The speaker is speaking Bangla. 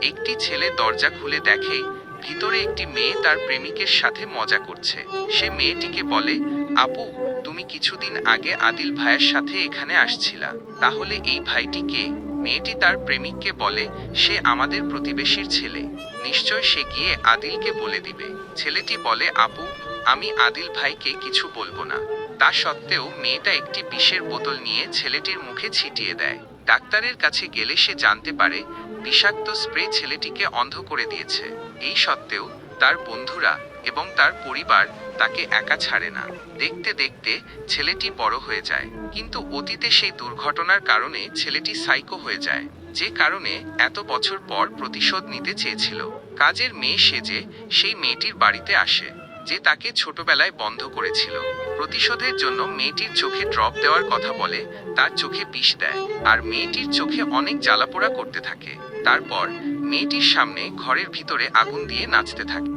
একটি ছেলে দরজা খুলে দেখে ভিতরে একটি মেয়ে তার প্রেমিকের সাথে মজা করছে। সে মেয়েটিকে বলে, আপু, তুমি কিছুদিন আগে আদিল ভাইয়ের সাথে এখানে আসছিলা, তাহলে এই ভাইটি কে? মেয়েটি তার প্রেমিককে বলে, সে আমাদের প্রতিবেশীর ছেলে, নিশ্চয় সে গিয়ে আদিলকে বলে দিবে। ছেলেটি বলে, আপু, আমি আদিল ভাইকে কিছু বলবো না। তা সত্ত্বেও মেয়েটা একটি বিষের বোতল নিয়ে ছেলেটির মুখে ছিটিয়ে দেয়। ডাক্তারের কাছে গেলে সে জানতে পারে বিষাক্ত স্প্রে ছেলেটিকে অন্ধ করে দিয়েছে। এই সত্ত্বেও তার বন্ধুরা এবং তার পরিবার তাকে একা ছাড়ে না। দেখতে দেখতে ছেলেটি বড় হয়ে যায়, কিন্তু অতীতে সেই দুর্ঘটনার কারণে ছেলেটি সাইকো হয়ে যায়, যে কারণে এত বছর পর প্রতিশোধ নিতে চেয়েছিল। কাজের মেয়ে সেজে সেই মেয়েটির বাড়িতে আসে, যে তাকে ছোটবেলায় বন্ধ করেছিল। প্রতিশোধের জন্য মেয়েটির চোখে ড্রপ দেওয়ার কথা বলে, তার চোখে বিষ দেয়, আর মেয়েটির চোখে অনেক জ্বালাপোড়া করতে থাকে। তারপর মেয়েটির সামনে ঘরের ভিতরে আগুন দিয়ে নাচতে থাকে।